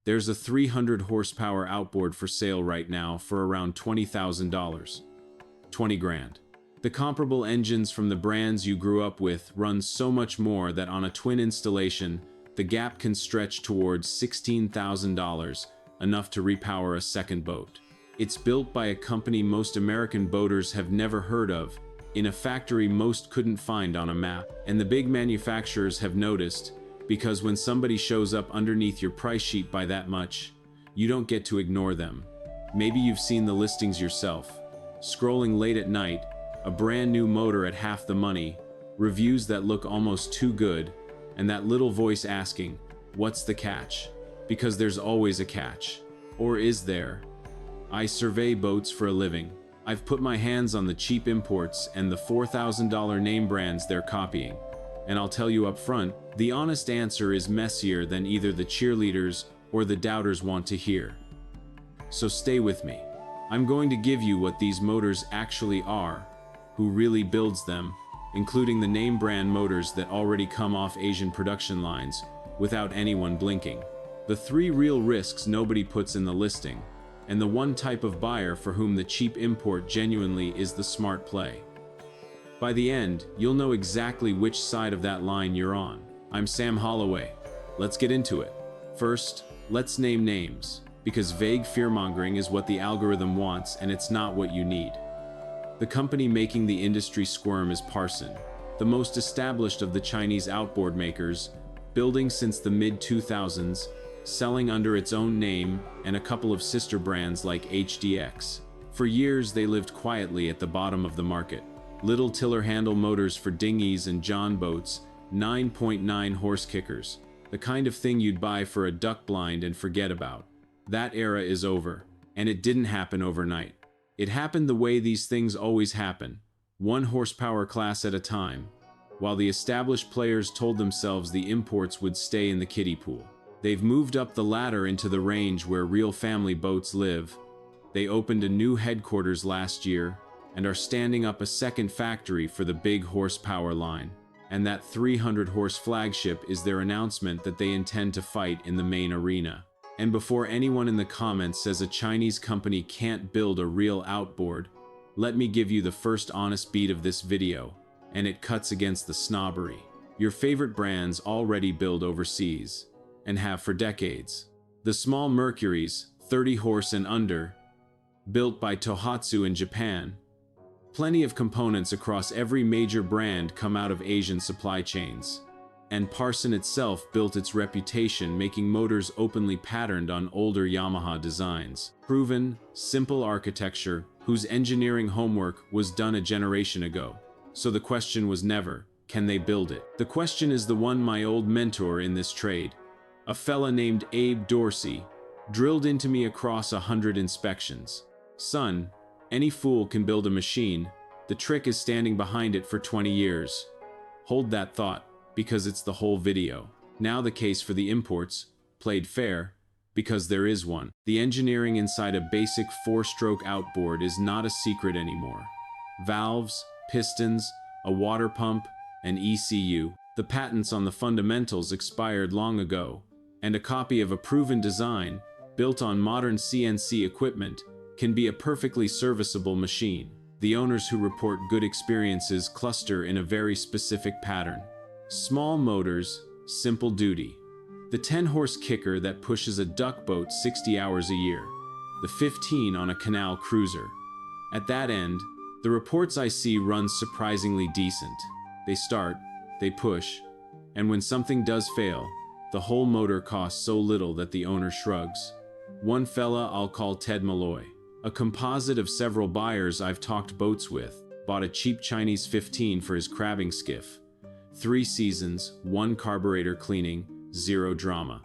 There's a 300 horsepower outboard for sale right now for around $20,000. 20 grand. The comparable engines from the brands you grew up with run so much more that on a twin installation, the gap can stretch towards $16,000, enough to repower a second boat. It's built by a company most American boaters have never heard of, in a factory most couldn't find on a map. And the big manufacturers have noticed, because when somebody shows up underneath your price sheet by that much, you don't get to ignore them. Maybe you've seen the listings yourself. Scrolling late at night, a brand new motor at half the money, reviews that look almost too good, and that little voice asking, what's the catch? Because there's always a catch. Or is there? I survey boats for a living. I've put my hands on the cheap imports and the $4,000 name brands they're copying. And I'll tell you up front, the honest answer is messier than either the cheerleaders or the doubters want to hear. So stay with me. I'm going to give you what these motors actually are, who really builds them, including the name brand motors that already come off Asian production lines, without anyone blinking. The 3 real risks nobody puts in the listing, and the one type of buyer for whom the cheap import genuinely is the smart play. By the end, you'll know exactly which side of that line you're on. I'm Sam Holloway. Let's get into it. First, let's name names, because vague fear-mongering is what the algorithm wants and it's not what you need. The company making the industry squirm is Parsun, the most established of the Chinese outboard makers, building since the mid-2000s, selling under its own name and a couple of sister brands like HDX. For years, they lived quietly at the bottom of the market. Little tiller handle motors for dinghies and john boats, 9.9 horse kickers, the kind of thing you'd buy for a duck blind and forget about. That era is over, and it didn't happen overnight. It happened the way these things always happen, 1 horsepower class at a time, while the established players told themselves the imports would stay in the kiddie pool. They've moved up the ladder into the range where real family boats live. They opened a new headquarters last year and are standing up a second factory for the big horsepower line. And that 300-horse flagship is their announcement that they intend to fight in the main arena. And before anyone in the comments says a Chinese company can't build a real outboard, let me give you the first honest beat of this video, and it cuts against the snobbery. Your favorite brands already build overseas, and have for decades. The small Mercurys, 30 horse and under, built by Tohatsu in Japan. Plenty of components across every major brand come out of Asian supply chains. And Parsun itself built its reputation making motors openly patterned on older Yamaha designs. Proven, simple architecture whose engineering homework was done a generation ago. So the question was never, can they build it? The question is the one my old mentor in this trade, a fella named Abe Dorsey, drilled into me across 100 inspections. Son, any fool can build a machine. The trick is standing behind it for 20 years. Hold that thought, because it's the whole video. Now the case for the imports, played fair, because there is one. The engineering inside a basic 4-stroke outboard is not a secret anymore. Valves, pistons, a water pump, an ECU. The patents on the fundamentals expired long ago, and a copy of a proven design, built on modern CNC equipment, can be a perfectly serviceable machine. The owners who report good experiences cluster in a very specific pattern. Small motors, simple duty. The 10-horse kicker that pushes a duck boat 60 hours a year. The 15 on a canal cruiser. At that end, the reports I see run surprisingly decent. They start, they push, and when something does fail, the whole motor costs so little that the owner shrugs. One fella I'll call Ted Malloy. A composite of several buyers I've talked boats with, bought a cheap Chinese 15 for his crabbing skiff. 3 seasons, 1 carburetor cleaning, 0 drama.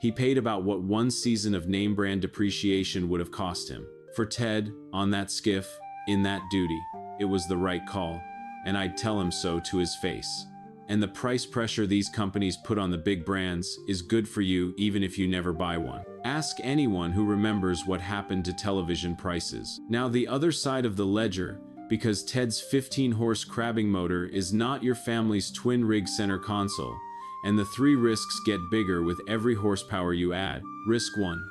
He paid about what 1 season of name brand depreciation would have cost him. For Ted, on that skiff, in that duty, it was the right call, and I'd tell him so to his face. And the price pressure these companies put on the big brands is good for you even if you never buy one. Ask anyone who remembers what happened to television prices. Now the other side of the ledger, because Ted's 15-horse crabbing motor is not your family's twin-rig center console, And the three risks get bigger with every horsepower you add. Risk 1.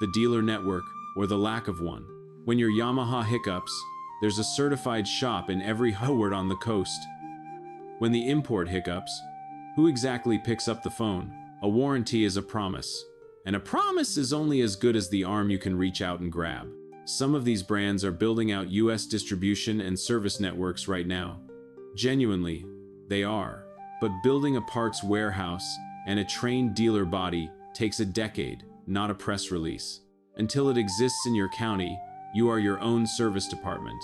The dealer network, or the lack of one. When your Yamaha hiccups, there's a certified shop in every Outboard on the coast. When the import hiccups, who exactly picks up the phone? A warranty is a promise, and a promise is only as good as the arm you can reach out and grab. Some of these brands are building out US distribution and service networks right now. Genuinely, they are. But building a parts warehouse and a trained dealer body takes a decade, not a press release. Until it exists in your county, you are your own service department.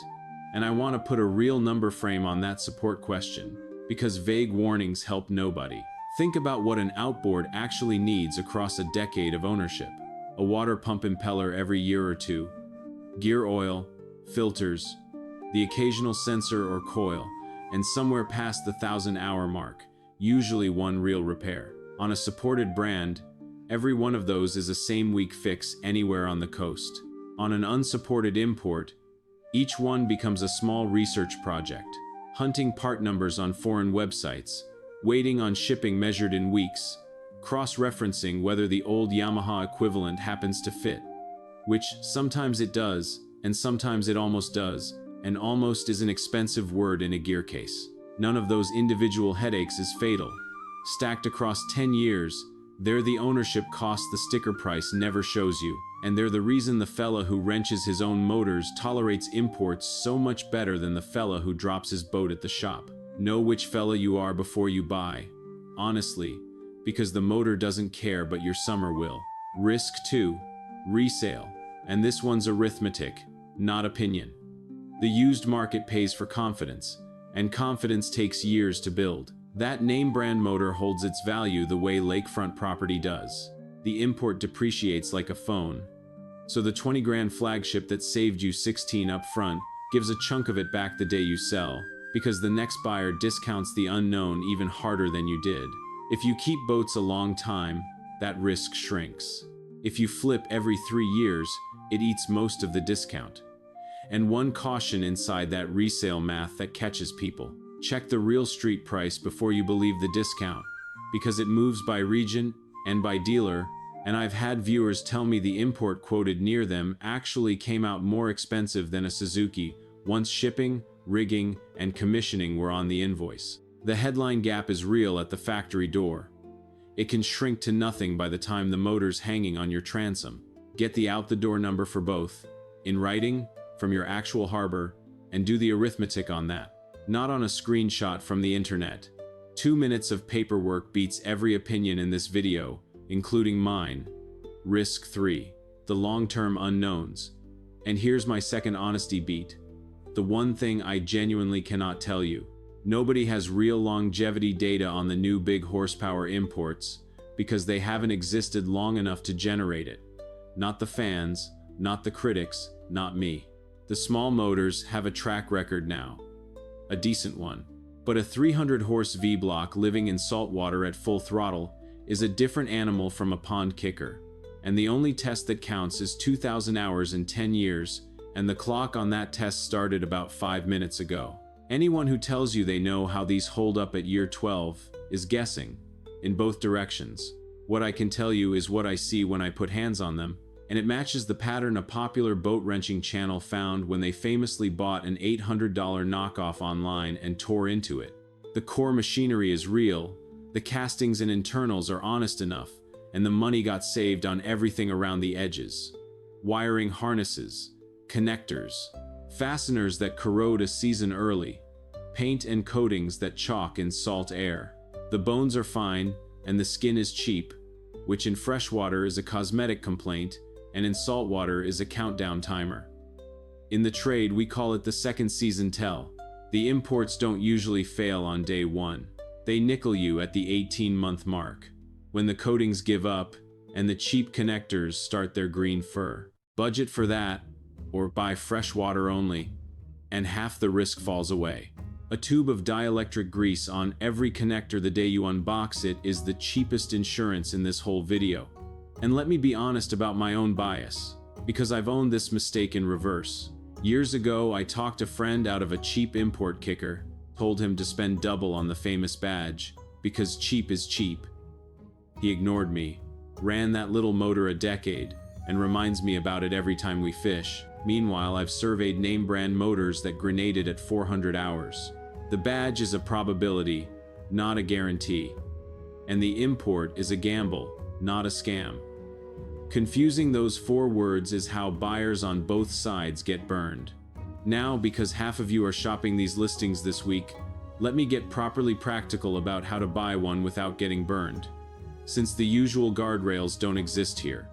And I want to put a real number frame on that support question, because vague warnings help nobody. Think about what an outboard actually needs across a decade of ownership. A water pump impeller every year or two, gear oil, filters, the occasional sensor or coil, and somewhere past the 1,000-hour mark, usually one real repair. On a supported brand, every one of those is a same-week fix anywhere on the coast. On an unsupported import, each one becomes a small research project, hunting part numbers on foreign websites, waiting on shipping measured in weeks, cross-referencing whether the old Yamaha equivalent happens to fit, which sometimes it does, and sometimes it almost does, and almost is an expensive word in a gear case. None of those individual headaches is fatal. Stacked across 10 years, they're the ownership cost the sticker price never shows you, and they're the reason the fella who wrenches his own motors tolerates imports so much better than the fella who drops his boat at the shop. Know which fella you are before you buy. Honestly, because the motor doesn't care but your summer will. Risk 2. Resale. And this one's arithmetic, not opinion. The used market pays for confidence, and confidence takes years to build. That name brand motor holds its value the way lakefront property does. The import depreciates like a phone. So the 20 grand flagship that saved you 16 up front gives a chunk of it back the day you sell, because the next buyer discounts the unknown even harder than you did. If you keep boats a long time, that risk shrinks. If you flip every 3 years, it eats most of the discount. And one caution inside that resale math that catches people. Check the real street price before you believe the discount, because it moves by region and by dealer, and I've had viewers tell me the import quoted near them actually came out more expensive than a Suzuki once shipping, rigging, and commissioning were on the invoice. The headline gap is real at the factory door. It can shrink to nothing by the time the motor's hanging on your transom. Get the out-the-door number for both, in writing, from your actual harbor, and do the arithmetic on that. Not on a screenshot from the internet. 2 minutes of paperwork beats every opinion in this video, including mine. Risk 3. The long-term unknowns. And here's my second honesty beat. The one thing I genuinely cannot tell you. Nobody has real longevity data on the new big horsepower imports, because they haven't existed long enough to generate it. Not the fans, not the critics, not me. The small motors have a track record now. A decent one. But a 300-horse V-block living in salt water at full throttle is a different animal from a pond kicker. And the only test that counts is 2,000 hours in 10 years, and the clock on that test started about 5 minutes ago. Anyone who tells you they know how these hold up at year 12 is guessing, in both directions. What I can tell you is what I see when I put hands on them, and it matches the pattern a popular boat wrenching channel found when they famously bought an $800 knockoff online and tore into it. The core machinery is real, the castings and internals are honest enough, and the money got saved on everything around the edges. Wiring harnesses, connectors, fasteners that corrode a season early, paint and coatings that chalk in salt air. The bones are fine, and the skin is cheap, which in freshwater is a cosmetic complaint, and in saltwater is a countdown timer. In the trade, we call it the second season tell. The imports don't usually fail on day one. They nickel you at the 18-month mark, when the coatings give up and the cheap connectors start their green fur. Budget for that, or buy fresh water only, and half the risk falls away. A tube of dielectric grease on every connector the day you unbox it is the cheapest insurance in this whole video. And let me be honest about my own bias, because I've owned this mistake in reverse. Years ago, I talked a friend out of a cheap import kicker, told him to spend double on the famous badge, because cheap is cheap. He ignored me, ran that little motor a decade, and reminds me about it every time we fish. Meanwhile, I've surveyed name brand motors that grenaded at 400 hours. The badge is a probability, not a guarantee. And the import is a gamble, not a scam. Confusing those four words is how buyers on both sides get burned. Now, because half of you are shopping these listings this week, let me get properly practical about how to buy one without getting burned, since the usual guardrails don't exist here.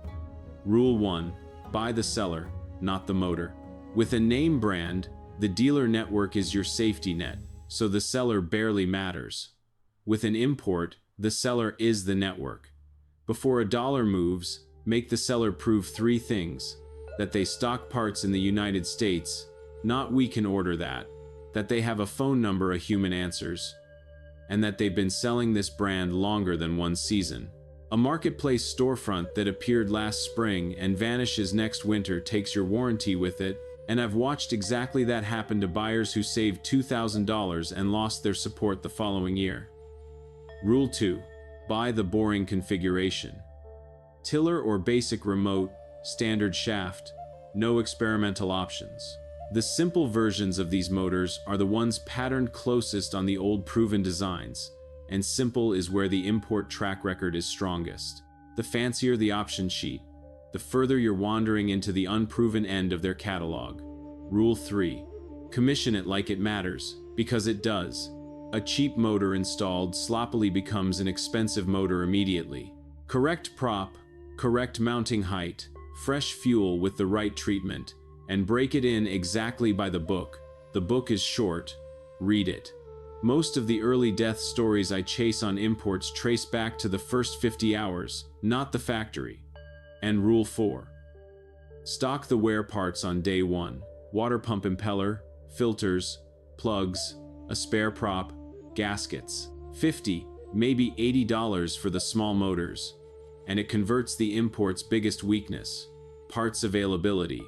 Rule 1. Buy the seller, not the motor. With a name brand, the dealer network is your safety net, so the seller barely matters. With an import, the seller is the network. Before a dollar moves, make the seller prove three things: that they stock parts in the United States, not we can order that they have a phone number a human answers, and that they've been selling this brand longer than one season. A marketplace storefront that appeared last spring and vanishes next winter takes your warranty with it, and I've watched exactly that happen to buyers who saved $2,000 and lost their support the following year. Rule 2. Buy the boring configuration. Tiller or basic remote, standard shaft, no experimental options. The simple versions of these motors are the ones patterned closest on the old proven designs, and simple is where the import track record is strongest. The fancier the option sheet, the further you're wandering into the unproven end of their catalog. Rule 3. Commission it like it matters, because it does. A cheap motor installed sloppily becomes an expensive motor immediately. Correct prop, correct mounting height, fresh fuel with the right treatment, and break it in exactly by the book. The book is short, read it. Most of the early death stories I chase on imports trace back to the first 50 hours, not the factory. And Rule 4. Stock the wear parts on day 1. Water pump impeller, filters, plugs, a spare prop, gaskets. $50, maybe $80 for the small motors. And it converts the import's biggest weakness, parts availability,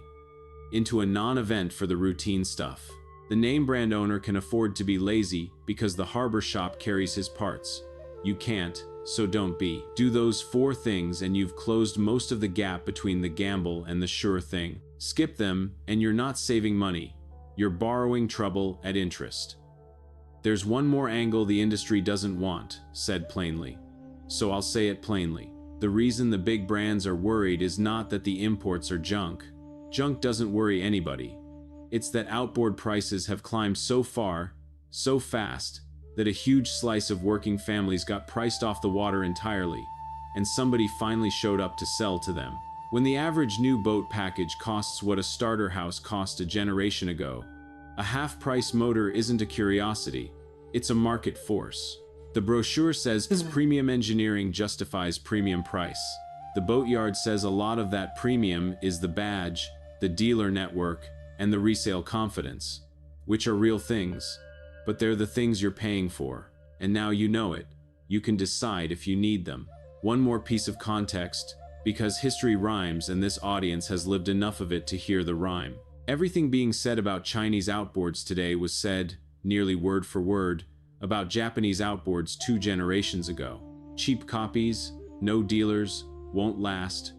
into a non-event for the routine stuff. The name brand owner can afford to be lazy because the harbor shop carries his parts. You can't, so don't be. Do those 4 things and you've closed most of the gap between the gamble and the sure thing. Skip them and you're not saving money. You're borrowing trouble at interest. There's one more angle the industry doesn't want, said plainly. So I'll say it plainly. The reason the big brands are worried is not that the imports are junk. Junk doesn't worry anybody. It's that outboard prices have climbed so far, so fast, that a huge slice of working families got priced off the water entirely, and somebody finally showed up to sell to them. When the average new boat package costs what a starter house cost a generation ago, a half-price motor isn't a curiosity, it's a market force. The brochure says premium engineering justifies premium price. The boatyard says a lot of that premium is the badge, the dealer network, and the resale confidence, which are real things, but they're the things you're paying for. And now you know it. You can decide if you need them. One more piece of context, because history rhymes and this audience has lived enough of it to hear the rhyme. Everything being said about Chinese outboards today was said, nearly word for word, about Japanese outboards 2 generations ago. Cheap copies, no dealers, won't last.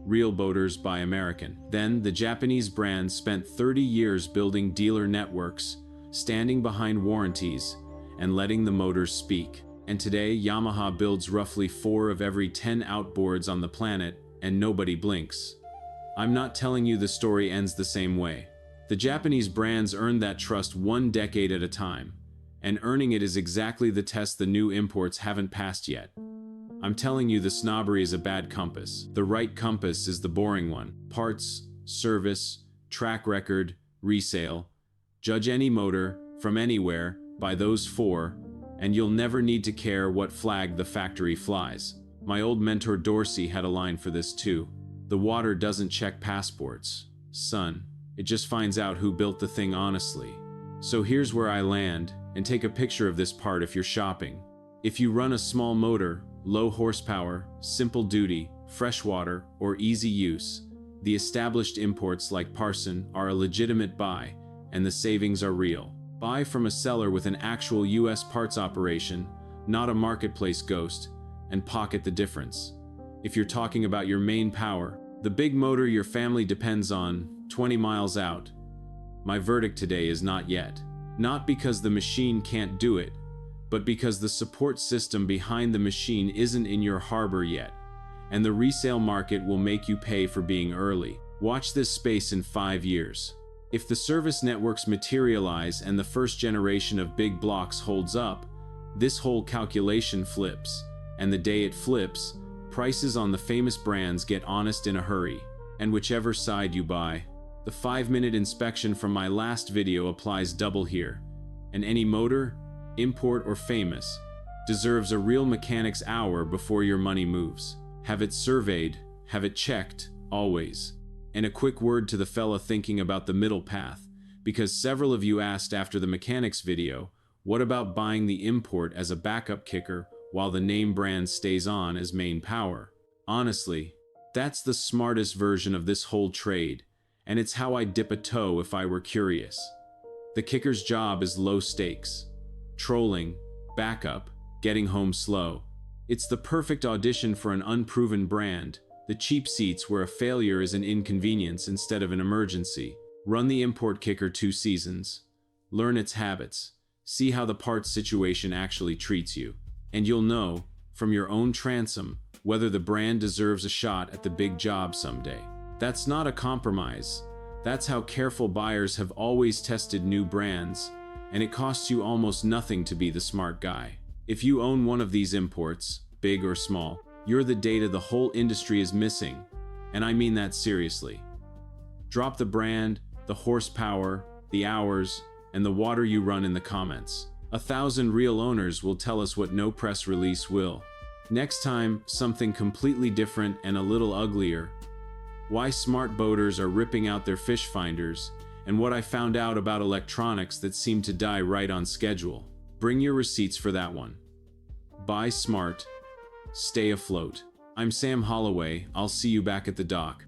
Real boaters buy American. Then, the Japanese brand spent 30 years building dealer networks, standing behind warranties, and letting the motors speak. And today, Yamaha builds roughly 4 of every 10 outboards on the planet, and nobody blinks. I'm not telling you the story ends the same way. The Japanese brands earned that trust 1 decade at a time, and earning it is exactly the test the new imports haven't passed yet. I'm telling you, the snobbery is a bad compass. The right compass is the boring one. Parts, service, track record, resale. Judge any motor, from anywhere, by those 4, and you'll never need to care what flag the factory flies. My old mentor Dorsey had a line for this too. The water doesn't check passports, son. It just finds out who built the thing honestly. So here's where I land, and take a picture of this part if you're shopping. If you run a small motor, low horsepower, simple duty, freshwater, or easy use, the established imports like Parsun are a legitimate buy, and the savings are real. Buy from a seller with an actual US parts operation, not a marketplace ghost, and pocket the difference. If you're talking about your main power, the big motor your family depends on, 20 miles out, my verdict today is not yet. Not because the machine can't do it, but because the support system behind the machine isn't in your harbor yet, and the resale market will make you pay for being early. Watch this space in 5 years. If the service networks materialize and the first generation of big blocks holds up, this whole calculation flips, and the day it flips, prices on the famous brands get honest in a hurry, and whichever side you buy. The 5-minute inspection from my last video applies double here, and any motor, import or famous, deserves a real mechanic's hour before your money moves. Have it surveyed, have it checked, always. And a quick word to the fella thinking about the middle path, because several of you asked after the mechanics video, what about buying the import as a backup kicker while the name brand stays on as main power? Honestly, that's the smartest version of this whole trade, and it's how I'd dip a toe if I were curious. The kicker's job is low stakes. Trolling, backup, getting home slow. It's the perfect audition for an unproven brand, the cheap seats where a failure is an inconvenience instead of an emergency. Run the import kicker 2 seasons. Learn its habits. See how the parts situation actually treats you. And you'll know, from your own transom, whether the brand deserves a shot at the big job someday. That's not a compromise. That's how careful buyers have always tested new brands, and it costs you almost nothing to be the smart guy. If you own one of these imports, big or small, you're the data the whole industry is missing, and I mean that seriously. Drop the brand, the horsepower, the hours, and the water you run in the comments. 1,000 real owners will tell us what no press release will. Next time, something completely different and a little uglier. Why smart boaters are ripping out their fish finders, and what I found out about electronics that seem to die right on schedule. Bring your receipts for that one. Buy smart. Stay afloat. I'm Sam Holloway. I'll see you back at the dock.